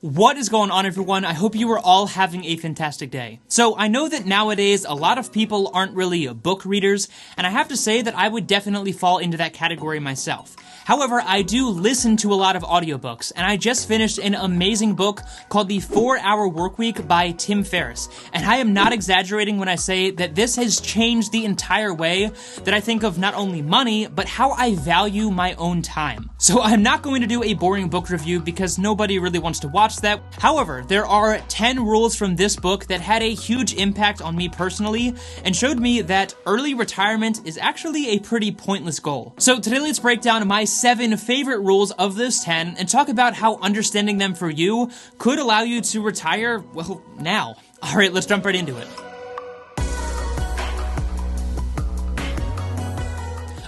What is going on, everyone? I hope you are all having a fantastic day. So I know that nowadays a lot of people aren't really book readers, and I have to say that I would definitely fall into that category myself. However, I do listen to a lot of audiobooks, and I just finished an amazing book called The 4-Hour Workweek by Tim Ferriss. And I am not exaggerating when I say that this has changed the entire way that I think of not only money, but how I value my own time. So I'm not going to do a boring book review because nobody really wants to watch that. However, there are 10 rules from this book that had a huge impact on me personally and showed me that early retirement is actually a pretty pointless goal. So today let's break down my 7 favorite rules of those 10 and talk about how understanding them for you could allow you to retire, well, now. Alright, let's jump right into it.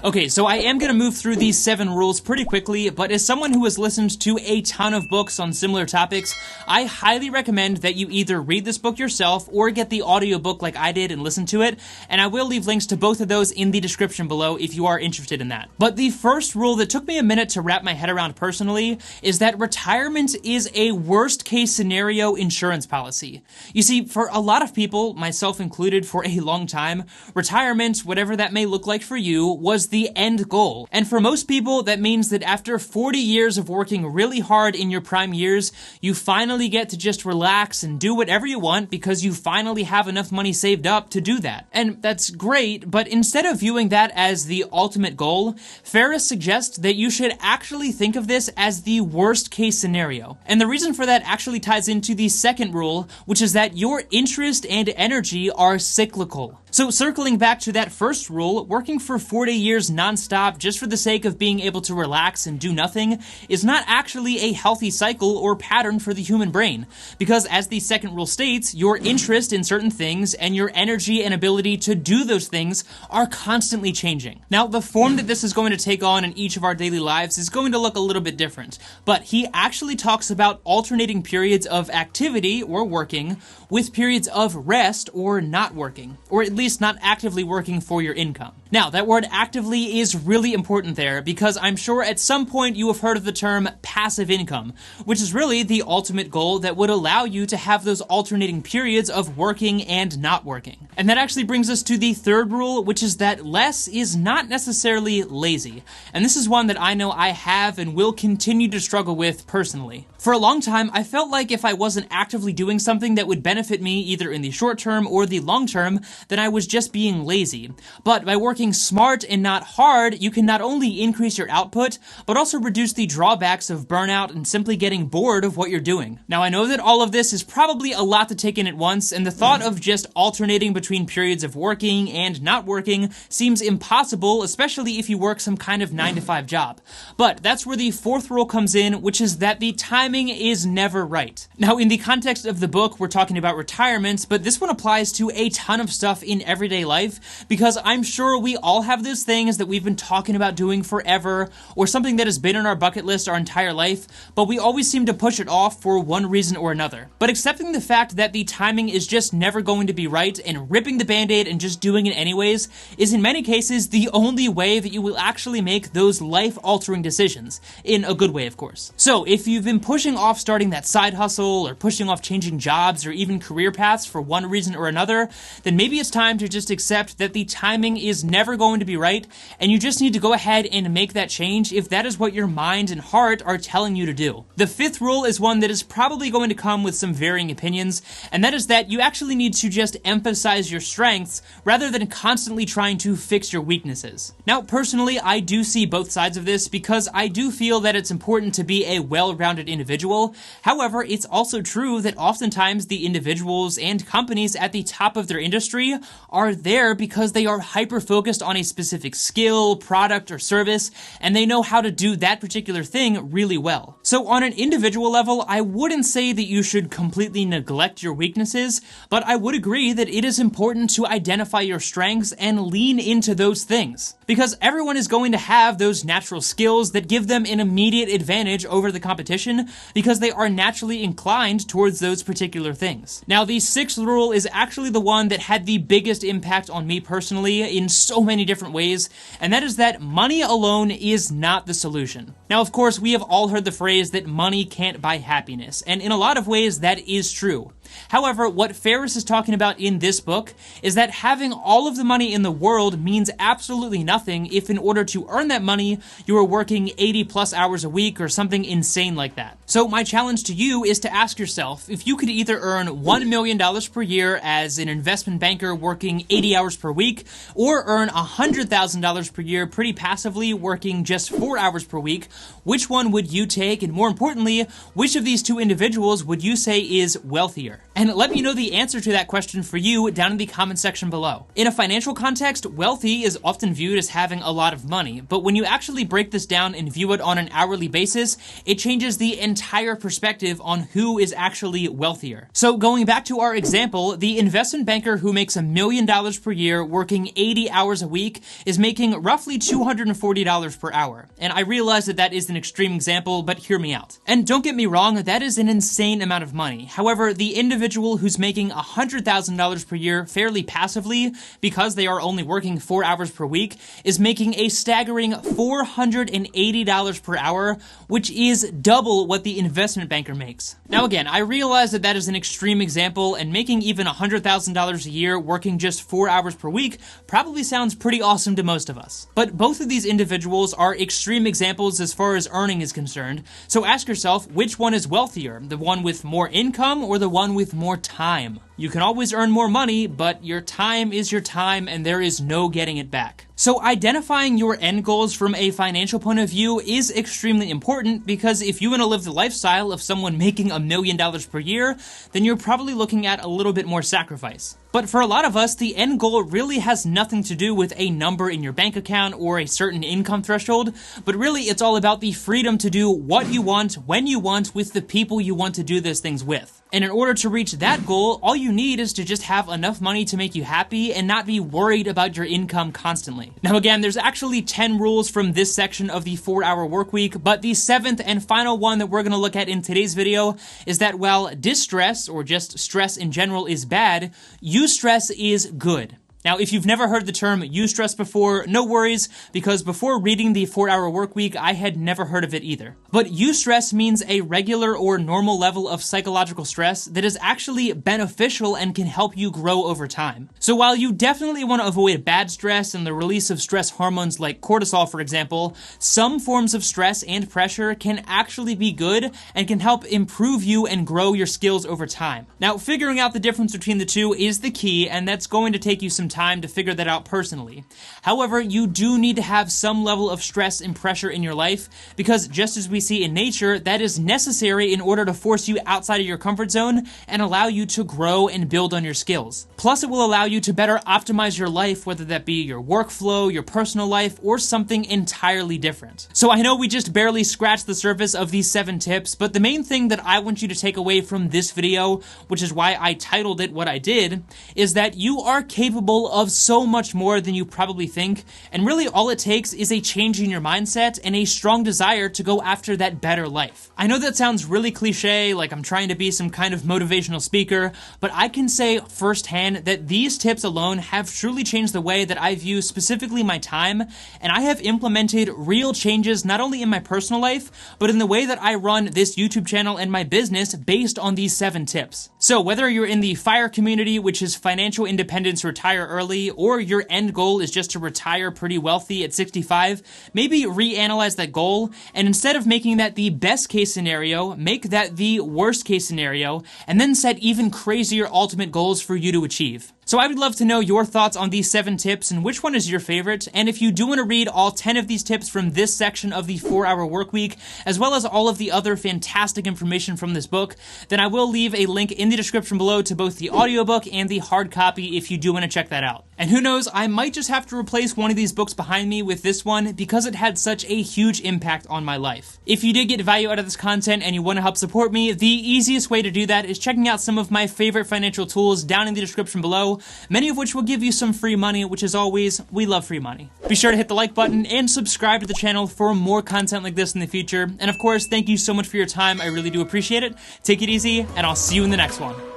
Okay, so I am going to move through these 7 rules pretty quickly, but as someone who has listened to a ton of books on similar topics, I highly recommend that you either read this book yourself or get the audiobook like I did and listen to it, and I will leave links to both of those in the description below if you are interested in that. But the first rule that took me a minute to wrap my head around personally is that retirement is a worst-case scenario insurance policy. You see, for a lot of people, myself included for a long time, retirement, whatever that may look like for you, was the end goal. And for most people, that means that after 40 years of working really hard in your prime years, you finally get to just relax and do whatever you want because you finally have enough money saved up to do that. And that's great, but instead of viewing that as the ultimate goal, Ferriss suggests that you should actually think of this as the worst case scenario. And the reason for that actually ties into the second rule, which is that your interest and energy are cyclical. So circling back to that first rule, working for 40 years nonstop just for the sake of being able to relax and do nothing is not actually a healthy cycle or pattern for the human brain. Because as the second rule states, your interest in certain things and your energy and ability to do those things are constantly changing. Now, the form that this is going to take on in each of our daily lives is going to look a little bit different, but he actually talks about alternating periods of activity or working with periods of rest or not working, or at least not actively working for your income. Now, that word actively is really important there because I'm sure at some point you have heard of the term passive income, which is really the ultimate goal that would allow you to have those alternating periods of working and not working. And that actually brings us to the third rule, which is that less is not necessarily lazy. And this is one that I know I have and will continue to struggle with personally. For a long time, I felt like if I wasn't actively doing something that would benefit me either in the short term or the long term, then I was just being lazy. But by working smart and not hard, you can not only increase your output, but also reduce the drawbacks of burnout and simply getting bored of what you're doing. Now, I know that all of this is probably a lot to take in at once, and the thought of just alternating between periods of working and not working seems impossible, especially if you work some kind of 9-to-5 job. But that's where the fourth rule comes in, which is that the timing is never right. Now, in the context of the book, we're talking about retirement, but this one applies to a ton of stuff in everyday life, because I'm sure we all have those things that we've been talking about doing forever, or something that has been on our bucket list our entire life, but we always seem to push it off for one reason or another. But accepting the fact that the timing is just never going to be right and ripping the band-aid and just doing it anyways is in many cases the only way that you will actually make those life-altering decisions, in a good way, of course. So if you've been pushing off starting that side hustle or pushing off changing jobs or even career paths for one reason or another, then maybe it's time to just accept that the timing is never going to be right, and you just need to go ahead and make that change if that is what your mind and heart are telling you to do. The fifth rule is one that is probably going to come with some varying opinions, and that is that you actually need to just emphasize your strengths rather than constantly trying to fix your weaknesses. Now, personally, I do see both sides of this because I do feel that it's important to be a well-rounded individual. However, it's also true that oftentimes the individuals and companies at the top of their industry are there because they are hyper-focused on a specific skill, product, or service, and they know how to do that particular thing really well. So on an individual level, I wouldn't say that you should completely neglect your weaknesses, but I would agree that it is important to identify your strengths and lean into those things. because everyone is going to have those natural skills that give them an immediate advantage over the competition because they are naturally inclined towards those particular things. Now, the sixth rule is actually the one that had the biggest impact on me personally in so many different ways, and that is that money alone is not the solution. Now, of course, we have all heard the phrase that money can't buy happiness, and in a lot of ways that is true. However, what Ferriss is talking about in this book is that having all of the money in the world means absolutely nothing if in order to earn that money, you are working 80 plus hours a week or something insane like that. So my challenge to you is to ask yourself, if you could either earn $1 million per year as an investment banker working 80 hours per week, or earn $100,000 per year pretty passively working just 4 hours per week, which one would you take? And more importantly, which of these two individuals would you say is wealthier? And let me know the answer to that question for you down in the comment section below. In a financial context, wealthy is often viewed as having a lot of money, but when you actually break this down and view it on an hourly basis, it changes the entire perspective on who is actually wealthier. So going back to our example, the investment banker who makes $1 million per year working 80 hours a week is making roughly $240 per hour. And I realize that that is an extreme example, but hear me out. And don't get me wrong, that is an insane amount of money. However, the individual who's making $100,000 per year fairly passively, because they are only working 4 hours per week, is making a staggering $480 per hour, which is double what the investment banker makes. Now again, I realize that that is an extreme example, and making even $100,000 a year working just 4 hours per week probably sounds pretty awesome to most of us. But both of these individuals are extreme examples as far as earning is concerned, so ask yourself, which one is wealthier? The one with more income or the one with more time? You can always earn more money, but your time is your time and there is no getting it back. So identifying your end goals from a financial point of view is extremely important, because if you want to live the lifestyle of someone making $1 million per year, then you're probably looking at a little bit more sacrifice. But for a lot of us, the end goal really has nothing to do with a number in your bank account or a certain income threshold, but really it's all about the freedom to do what you want, when you want, with the people you want to do those things with. And in order to reach that goal, all you need is to just have enough money to make you happy and not be worried about your income constantly. Now again, there's actually 10 rules from this section of the 4-hour work week, but the 7th and final one that we're going to look at in today's video is that while distress, or just stress in general, is bad, eustress is good. Now, if you've never heard the term eustress before, no worries, because before reading the 4-hour work week, I had never heard of it either. But eustress means a regular or normal level of psychological stress that is actually beneficial and can help you grow over time. So while you definitely want to avoid bad stress and the release of stress hormones like cortisol, for example, some forms of stress and pressure can actually be good and can help improve you and grow your skills over time. Now, figuring out the difference between the two is the key, and that's going to take you some time to figure that out personally. However, you do need to have some level of stress and pressure in your life, because just as we see in nature, that is necessary in order to force you outside of your comfort zone and allow you to grow and build on your skills. Plus, it will allow you to better optimize your life, whether that be your workflow, your personal life, or something entirely different. So I know we just barely scratched the surface of these 7 tips, but the main thing that I want you to take away from this video, which is why I titled it what I did, is that you are capable of so much more than you probably think, and really all it takes is a change in your mindset and a strong desire to go after that better life. I know that sounds really cliche, like I'm trying to be some kind of motivational speaker, but I can say firsthand that these tips alone have truly changed the way that I view specifically my time, and I have implemented real changes not only in my personal life, but in the way that I run this YouTube channel and my business based on these 7 tips. So whether you're in the FIRE community, which is financial independence, retire early, or your end goal is just to retire pretty wealthy at 65, maybe reanalyze that goal, and instead of making that the best case scenario, make that the worst case scenario, and then set even crazier ultimate goals for you to achieve. So I would love to know your thoughts on these 7 tips and which one is your favorite. And if you do want to read all 10 of these tips from this section of the 4-hour work week, as well as all of the other fantastic information from this book, then I will leave a link in the description below to both the audiobook and the hard copy if you do want to check that out. And who knows, I might just have to replace one of these books behind me with this one because it had such a huge impact on my life. If you did get value out of this content and you want to help support me, the easiest way to do that is checking out some of my favorite financial tools down in the description below. many of which will give you some free money, which as always, we love free money. Be sure to hit the like button and subscribe to the channel for more content like this in the future. And of course, thank you so much for your time. I really do appreciate it. Take it easy, and I'll see you in the next one.